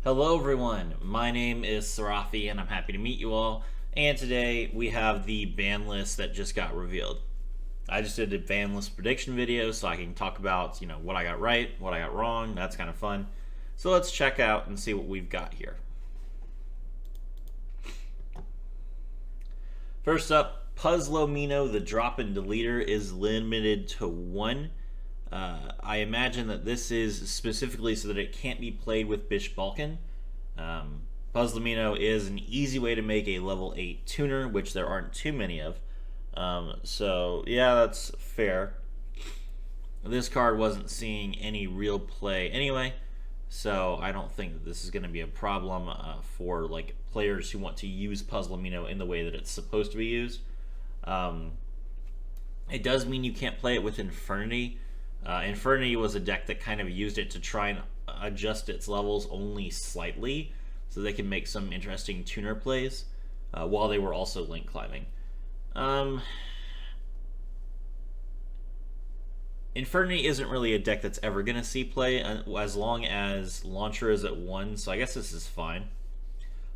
Hello everyone, my name is Sarafi and I'm happy to meet you all. And today we have the ban list that just got revealed. I just did a ban list prediction video so I can talk about, what I got right, what I got wrong. That's kind of fun. So let's check out and see what we've got here. First up, Puzzlomino, the drop-in deleter, is limited to 1. I imagine that this is specifically so that it can't be played with Bish Balkan. Puzzlemino is an easy way to make a level 8 tuner, which there aren't too many of. So, yeah, that's fair. This card wasn't seeing any real play anyway, so I don't think that this is going to be a problem for like players who want to use Puzzlemino in the way that it's supposed to be used. It does mean you can't play it with Infernity. Infernity was a deck that kind of used it to try and adjust its levels only slightly so they can make some interesting tuner plays while they were also link climbing. Infernity isn't really a deck that's ever going to see play as long as Launcher is at 1, so I guess this is fine.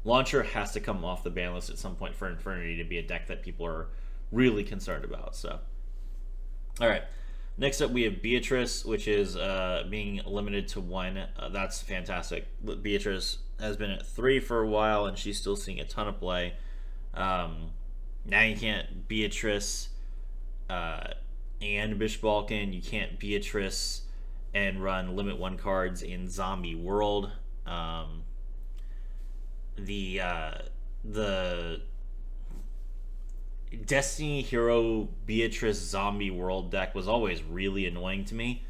Launcher has to come off the ban list at some point for Infernity to be a deck that people are really concerned about. So, alright. Next up, we have Beatrice, which is being limited to 1. That's fantastic. Beatrice has been at 3 for a while, and she's still seeing a ton of play. Now you can't Beatrice and Bish Balkan. You can't Beatrice and run limit 1 cards in Zombie World. The Destiny Hero Beatrice Zombie World deck was always really annoying to me,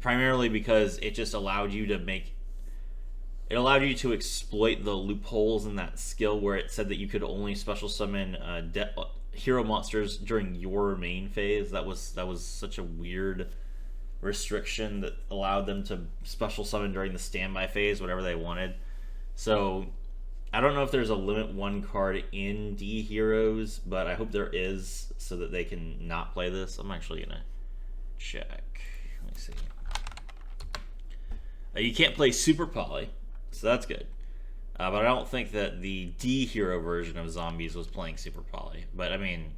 primarily because it just allowed you to exploit the loopholes in that skill where it said that you could only special summon hero monsters during your main phase. That was such a weird restriction that allowed them to special summon during the standby phase whatever they wanted. So I don't know if there's a limit 1 card in D Heroes, but I hope there is so that they can not play this. I'm actually gonna check. Let me see. You can't play Super Poly, so that's good. But I don't think that the D Hero version of Zombies was playing Super Poly. But I mean,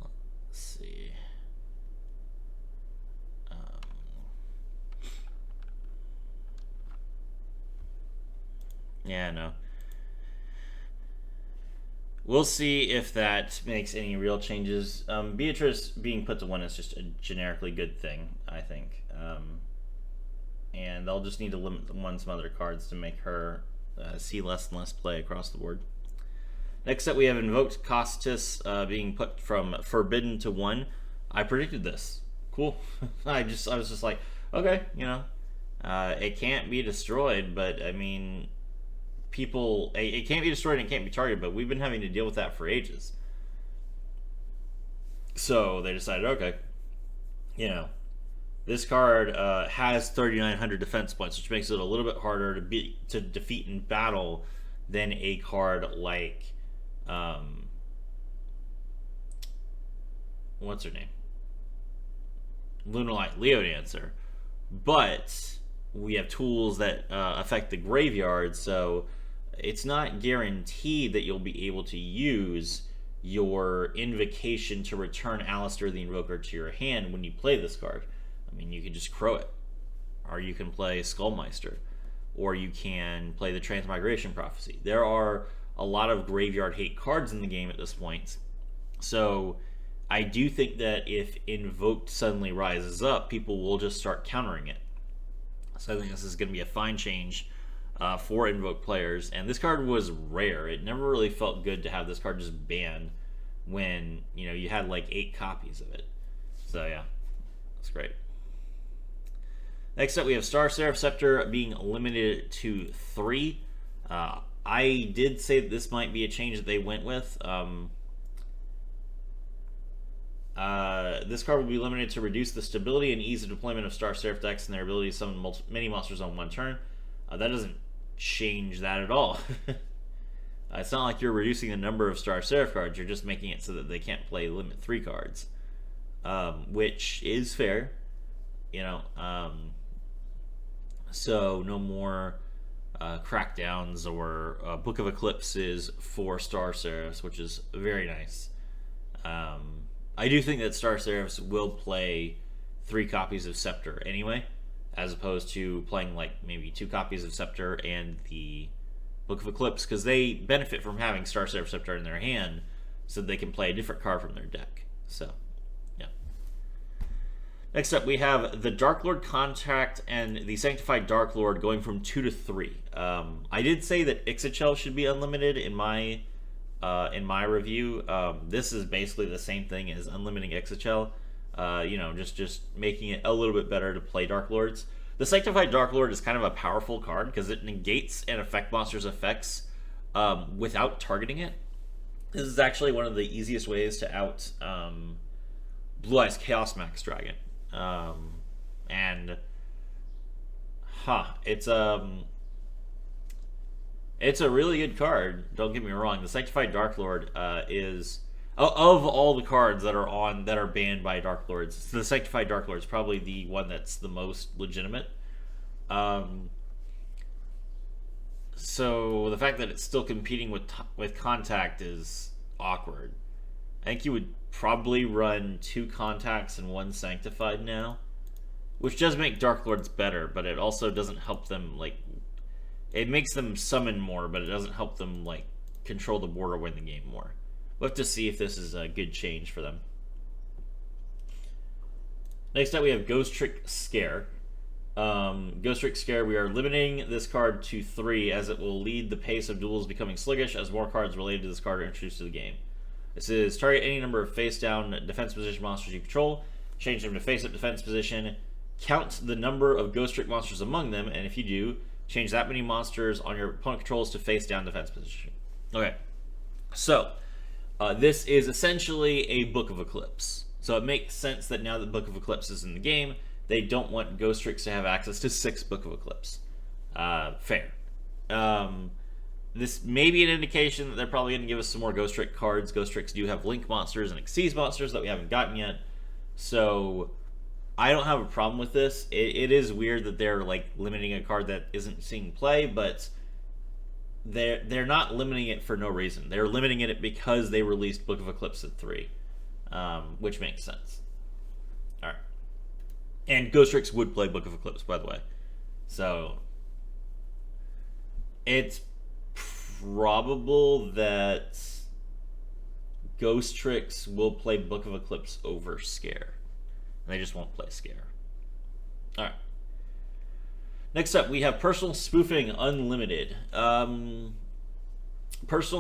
let's see. Yeah, no. We'll see if that makes any real changes. Beatrice being put to 1 is just a generically good thing, I think. And they'll just need to limit some other cards to make her see less and less play across the board. Next up, we have Invoked Costus being put from Forbidden to 1. I predicted this. Cool. I was just like, okay, it can't be destroyed, but I mean, it can't be destroyed and it can't be targeted, but we've been having to deal with that for ages. So they decided, okay, this card has 3,900 defense points, which makes it a little bit harder to defeat in battle than a card like what's her name, Lunalight Leo Dancer. But we have tools that affect the graveyard, so it's not guaranteed that you'll be able to use your invocation to return Alistair the Invoker to your hand when you play this card. I mean, you can just crow it, or you can play Skullmeister, or you can play the Transmigration Prophecy. There are a lot of graveyard hate cards in the game at this point, so I do think that if Invoked suddenly rises up, people will just start countering it. So I think this is going to be a fine change for Invoke players. And this card was rare. It never really felt good to have this card just banned when you had like 8 copies of it. So yeah, that's great. Next up, we have Star Seraph Scepter being limited to 3. I did say that this might be a change that they went with. This card will be limited to reduce the stability and ease of deployment of Star Seraph decks and their ability to summon many monsters on 1 turn. That doesn't change that at all. It's not like you're reducing the number of Star Seraph cards, you're just making it so that they can't play limit 3 cards, which is fair. So no more Crackdowns or Book of Eclipses for Star Seraphs, which is very nice. I do think that Star Seraphs will play 3 copies of Scepter anyway, as opposed to playing like maybe 2 copies of Scepter and the Book of Eclipse, because they benefit from having Star Seraph Scepter in their hand, so they can play a different card from their deck. So, yeah. Next up, we have the Dark Lord Contract and the Sanctified Dark Lord going from 2 to 3. I did say that Ixachel should be unlimited in my review. This is basically the same thing as unlimiting Ixachel. Just making it a little bit better to play Dark Lords. The Sanctified Dark Lord is kind of a powerful card because it negates an effect monster's effects without targeting it. This is actually one of the easiest ways to out Blue Eyes Chaos Max Dragon. It's a really good card. Don't get me wrong. The Sanctified Dark Lord is, of all the cards that are banned by Dark Lords, the Sanctified Dark Lord is probably the one that's the most legitimate. So the fact that it's still competing with Contact is awkward. I think you would probably run 2 Contacts and 1 Sanctified now, which does make Dark Lords better, but it also doesn't help them, like, it makes them summon more, but it doesn't help them, like, control the board or win the game more. We'll have to see if this is a good change for them. Next up, we have Ghost Trick Scare. Ghost Trick Scare, we are limiting this card to 3 as it will lead the pace of duels becoming sluggish as more cards related to this card are introduced to the game. This is target any number of face-down defense position monsters you control, change them to face-up defense position, count the number of Ghost Trick monsters among them, and if you do, change that many monsters on your opponent controls to face-down defense position. Okay, so this is essentially a Book of Eclipse. So it makes sense that now that Book of Eclipse is in the game, they don't want Ghost Tricks to have access to 6 Book of Eclipse. Fair. This may be an indication that they're probably going to give us some more Ghost Trick cards. Ghost Tricks do have Link monsters and Xyz monsters that we haven't gotten yet. So I don't have a problem with this. It is weird that they're like limiting a card that isn't seeing play, but they're not limiting it for no reason. They're limiting it because they released Book of Eclipse at 3, which makes sense. All right. And Ghost Tricks would play Book of Eclipse, by the way. So it's probable that Ghost Tricks will play Book of Eclipse over Scare. They just won't play Scare. Alright. Next up, we have Personal Spoofing Unlimited. Personal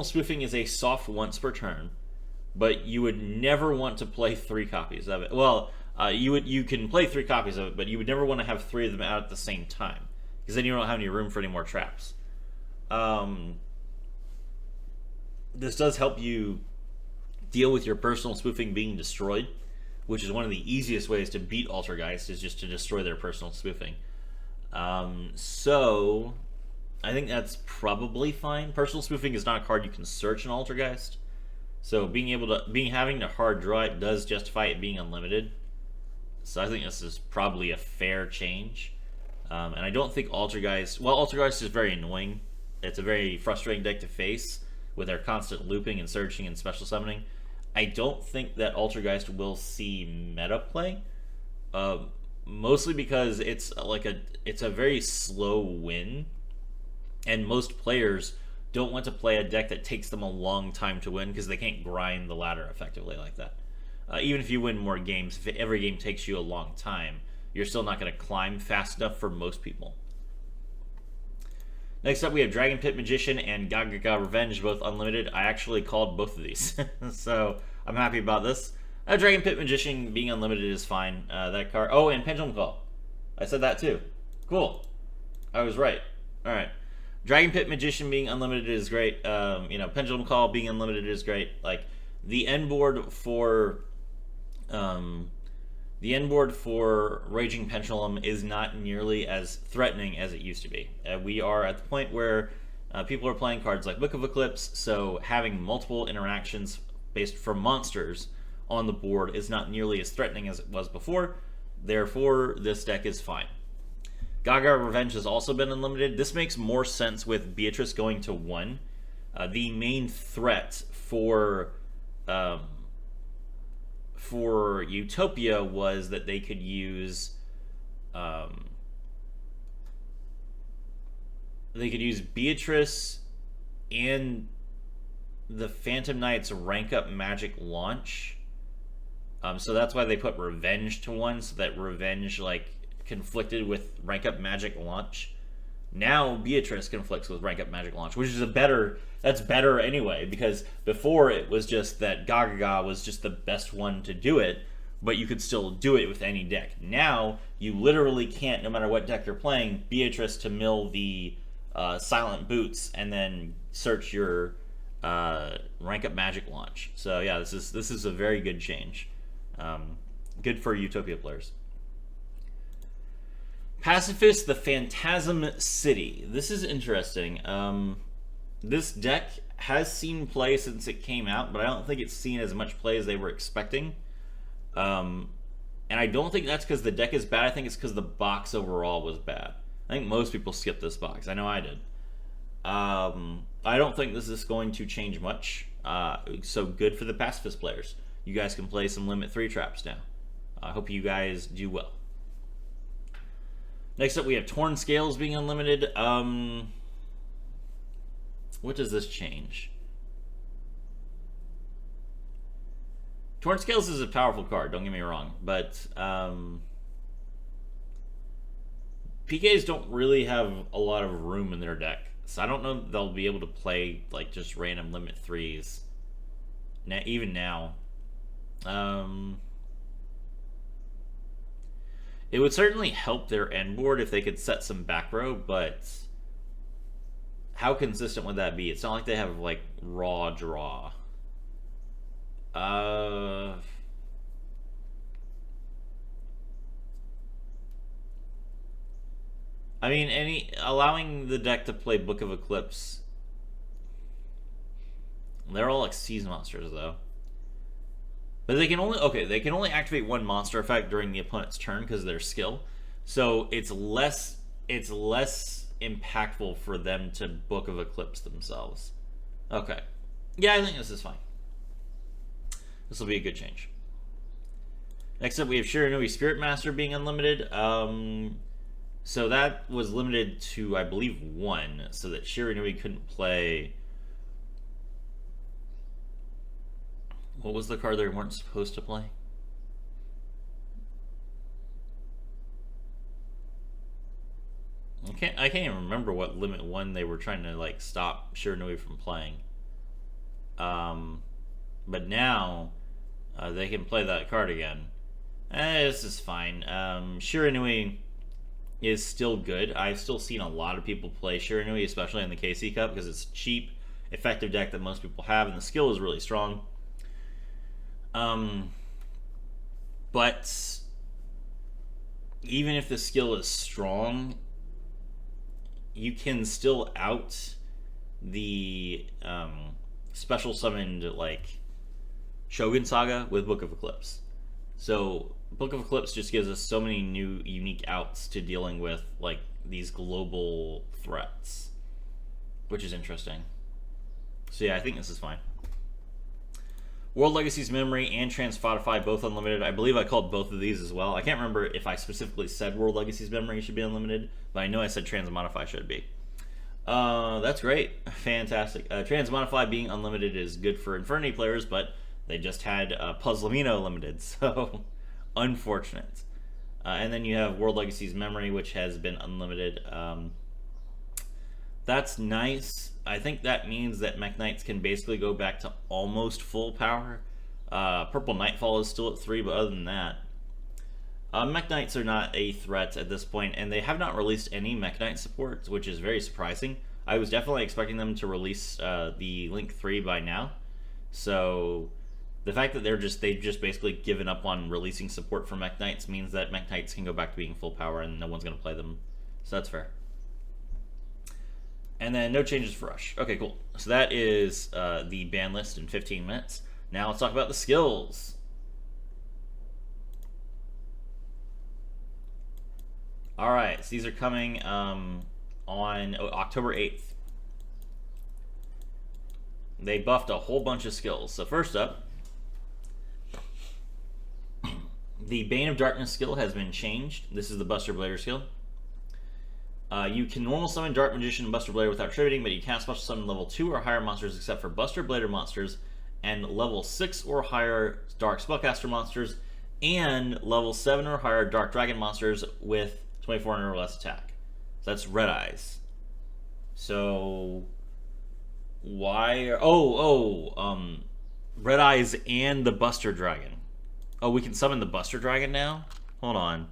Spoofing is a soft once per turn, but you would never want to play 3 copies of it. Well, you can play 3 copies of it, but you would never want to have 3 of them out at the same time, because then you don't have any room for any more traps. This does help you deal with your personal spoofing being destroyed, which is one of the easiest ways to beat Altergeist, is just to destroy their personal spoofing. So I think that's probably fine. Personal spoofing is not a card you can search in Altergeist, so having to hard draw it does justify it being unlimited. So I think this is probably a fair change. And I don't think Altergeist... Well, Altergeist is very annoying. It's a very frustrating deck to face with their constant looping and searching and special summoning. I don't think that Altergeist will see meta play. Mostly because it's a very slow win. And most players don't want to play a deck that takes them a long time to win because they can't grind the ladder effectively like that. Even if you win more games, if every game takes you a long time, you're still not going to climb fast enough for most people. Next up, we have Dragon Pit Magician and Gaga Revenge, both unlimited. I actually called both of these, so I'm happy about this. Dragon Pit Magician being unlimited is fine. That card. Oh, and Pendulum Call. I said that too. Cool. I was right. All right. Dragon Pit Magician being unlimited is great. Pendulum Call being unlimited is great. Like the end board for Raging Pendulum is not nearly as threatening as it used to be. We are at the point where people are playing cards like Book of Eclipse, so having multiple interactions based from monsters on the board is not nearly as threatening as it was before. Therefore, this deck is fine. Gaga Revenge has also been unlimited. This makes more sense with Beatrice going to 1. The main threat for Utopia was that they could use Beatrice and the Phantom Knight's rank up magic launch. So that's why they put Revenge to 1, so that Revenge like conflicted with rank up magic launch. Now Beatrice conflicts with rank up magic launch, which is that's better anyway, because before it was just that Gaga was just the best one to do it, but you could still do it with any deck. Now you literally can't, no matter what deck you're playing, Beatrice to mill the Silent Boots and then search your rank up magic launch. So yeah, this is a very good change. Good for Utopia players. Pacifist, the Phantasm City. This is interesting. This deck has seen play since it came out, but I don't think it's seen as much play as they were expecting. And I don't think that's because the deck is bad. I think it's because the box overall was bad. I think most people skipped this box. I know I did. I don't think this is going to change much. So good for the Pacifist players. You guys can play some Limit 3 traps now. I hope you guys do well. Next up, we have Torn Scales being unlimited. What does this change? Torn Scales is a powerful card, don't get me wrong, but PKs don't really have a lot of room in their deck, so I don't know if they'll be able to play like just random Limit 3s even now. It would certainly help their end board if they could set some back row, but how consistent would that be? It's not like they have like raw draw. I mean, allowing the deck to play Book of Eclipse. They're all like Season monsters though. But they can only activate one monster effect during the opponent's turn because of their skill. So it's less impactful for them to Book of Eclipse themselves. Okay. Yeah, I think this is fine. This will be a good change. Next up, we have Shiranui Spirit Master being unlimited. So that was limited to, I believe, 1, so that Shiranui couldn't play. What was the card they weren't supposed to play? I can't even remember what limit 1 they were trying to like stop Shiranui from playing. But now they can play that card again. This is fine. Shiranui is still good. I've still seen a lot of people play Shiranui, especially in the KC Cup, because it's a cheap, effective deck that most people have, and the skill is really strong. But even if the skill is strong, you can still out the special summoned like Shogun Saga with Book of Eclipse. So Book of Eclipse just gives us so many new unique outs to dealing with like these global threats, which is interesting. So yeah, I think this is fine. World Legacy's Memory and Transmodify, both unlimited. I believe I called both of these as well. I can't remember if I specifically said World Legacy's Memory should be unlimited, but I know I said Transmodify should be. That's great. Fantastic. Transmodify being unlimited is good for Infinity players, but they just had Puzzlemino limited, so unfortunate. And then you have World Legacy's Memory, which has been unlimited. That's nice. I think that means that Mech Knights can basically go back to almost full power. Purple Nightfall is still at 3, but other than that, Mech Knights are not a threat at this point, and they have not released any Mech Knight support, which is very surprising. I was definitely expecting them to release the Link 3 by now. So the fact that they've just basically given up on releasing support for Mech Knights means that Mech Knights can go back to being full power and no one's going to play them. So that's fair. And then no changes for Rush. Okay, cool. So that is the ban list in 15 minutes. Now let's talk about the skills. All right, so these are coming on October 8th. They buffed a whole bunch of skills. So first up, the Bane of Darkness skill has been changed. This is the Buster Blader skill. You can normal summon Dark Magician and Buster Blader without attributing, but you can't special summon level 2 or higher monsters except for Buster Blader monsters and level 6 or higher Dark Spellcaster monsters and level 7 or higher Dark Dragon monsters with 2400 or less attack. So that's Red Eyes. So why? Red Eyes and the Buster Dragon. Oh, we can summon the Buster Dragon now? Hold on.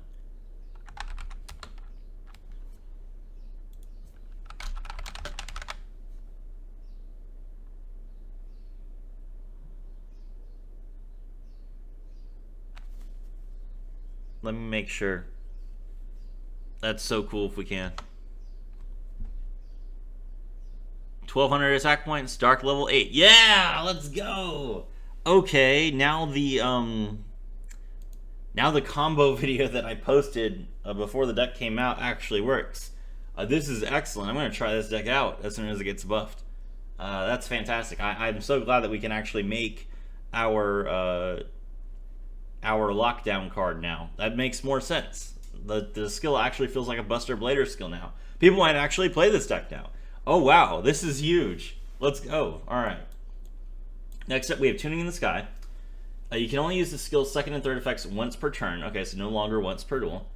Let me make sure. That's so cool if we can. 1200 attack points, Dark level 8. Yeah, let's go. Okay, now the combo video that I posted before the deck came out actually works. This is excellent. I'm going to try this deck out as soon as it gets buffed. That's fantastic. I'm so glad that we can actually make our lockdown card now. That makes more sense. The skill actually feels like a Buster Blader skill now. People might actually play this deck now. Oh wow, this is huge. Let's go. Alright. Next up we have Tuning in the Sky. You can only use the skill's second and third effects once per turn. Okay, so no longer once per duel.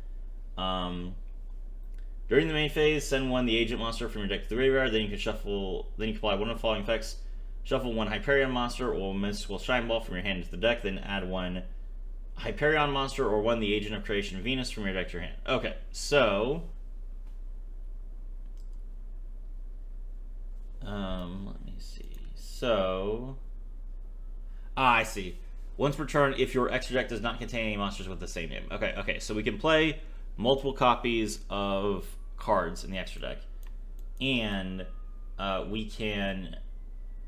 During the main phase, send one the agent monster from your deck to the graveyard. Then you can apply one of the following effects. Shuffle one Hyperion monster or Mystical Shine Ball from your hand to the deck. Then add one Hyperion monster or one the Agent of Creation Venus from your deck to your hand. Okay, so let me see. So I see. Once per turn, if your extra deck does not contain any monsters with the same name. Okay, so we can play multiple copies of cards in the extra deck, and we can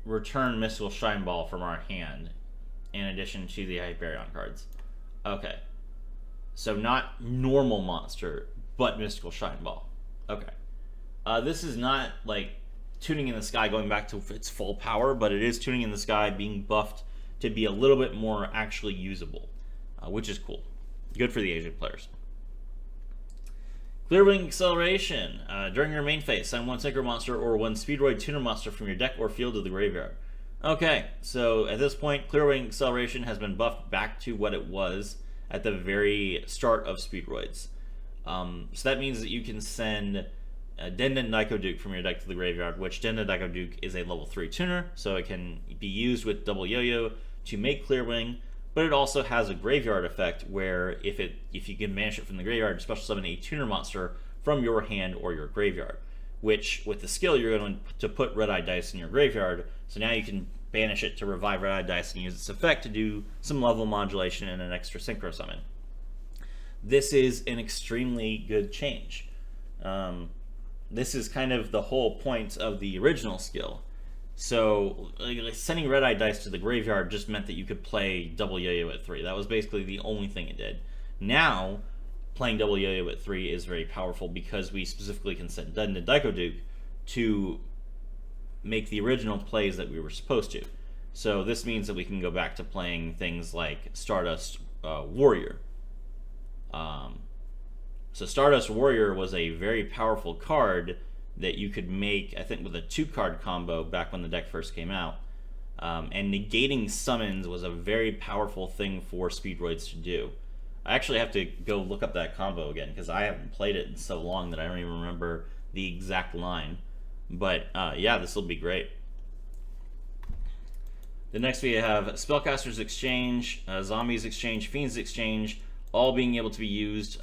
return Mystical Shine Ball from our hand in addition to the Hyperion cards. Okay, so not normal monster, but Mystical Shine Ball. Okay, this is not like Tuning in the Sky going back to its full power, but it is Tuning in the Sky being buffed to be a little bit more actually usable, which is cool. Good for the agent players. Clearwing Acceleration. During your main phase, send one Synchro monster or one Speedroid Tuner monster from your deck or field to the graveyard. Okay, so at this point, Clearwing Acceleration has been buffed back to what it was at the very start of Speedroids. So that means that you can send Den Den Daiko Duke from your deck to the graveyard, which Den Den Daiko Duke is a level 3 tuner, so it can be used with Double Yo-Yo to make Clearwing, but it also has a graveyard effect where if you can banish it from the graveyard, special summon a tuner monster from your hand or your graveyard, which with the skill you're going to put Red Eye Dice in your graveyard, so now you can banish it to revive Red Eye Dice and use its effect to do some level modulation and an extra synchro summon. This is an extremely good change. This is kind of the whole point of the original skill. So like sending Red Eye Dice to the graveyard just meant that you could play Double Yo-Yo at 3. That was basically the only thing it did. Now, playing Double Yo-Yo at 3 is very powerful because we specifically can send Den Den Daiko Duke to make the original plays that we were supposed to. So this means that we can go back to playing things like Stardust Warrior. So Stardust Warrior was a very powerful card that you could make, I think, with a 2-card combo back when the deck first came out. And negating summons was a very powerful thing for Speedroids to do. I actually have to go look up that combo again because I haven't played it in so long that I don't even remember the exact line. But yeah, this will be great. The next we have Spellcasters Exchange, Zombies Exchange, Fiends Exchange, all being able to be used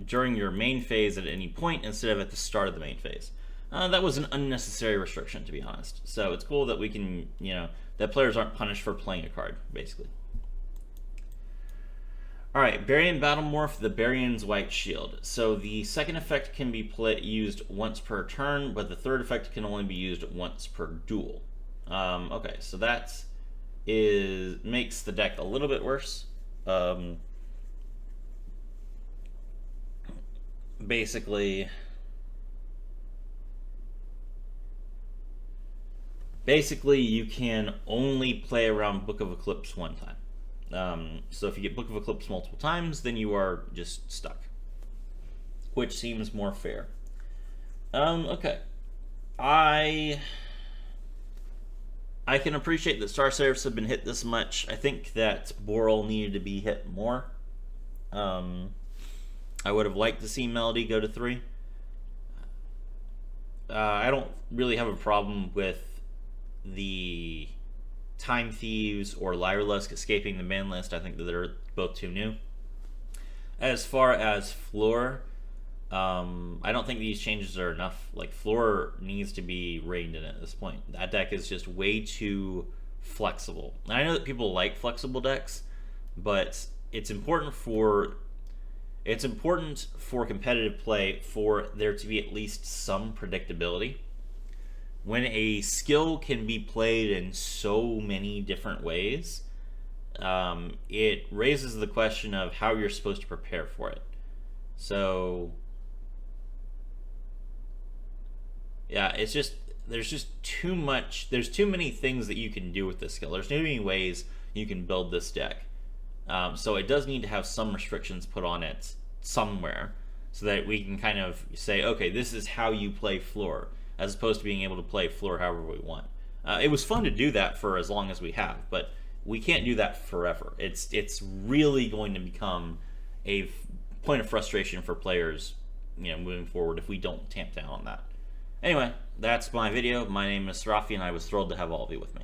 during your main phase at any point instead of at the start of the main phase. That was an unnecessary restriction, to be honest. So it's cool that we can, that players aren't punished for playing a card, basically. Alright, Barian Battlemorph, the Barian's White Shield. So the second effect can be used once per turn, but the third effect can only be used once per duel. Okay, so that makes the deck a little bit worse. basically you can only play around Book of Eclipse one time. So if you get Book of Eclipse multiple times, then you are just stuck, which seems more fair. Okay, I can appreciate that Star Seraphs have been hit this much. I think that Boral needed to be hit more. I would have liked to see Melody go to 3. I don't really have a problem with the Time Thieves or Lyrelusk escaping the ban list. I think that they're both too new. As far as Floor, I don't think these changes are enough. Like, Floor needs to be reined in at this point. That deck is just way too flexible. And I know that people like flexible decks, but it's important for competitive play for there to be at least some predictability. When a skill can be played in so many different ways, it raises the question of how you're supposed to prepare for it. So, yeah, it's just, there's just too much, there's too many things that you can do with this skill. There's too many ways you can build this deck. So it does need to have some restrictions put on it somewhere so that we can kind of say, okay, this is how you play Floor, as opposed to being able to play Floor however we want. It was fun to do that for as long as we have, but we can't do that forever. It's really going to become a point of frustration for players, moving forward if we don't tamp down on that. Anyway, that's my video. My name is Rafi, and I was thrilled to have all of you with me.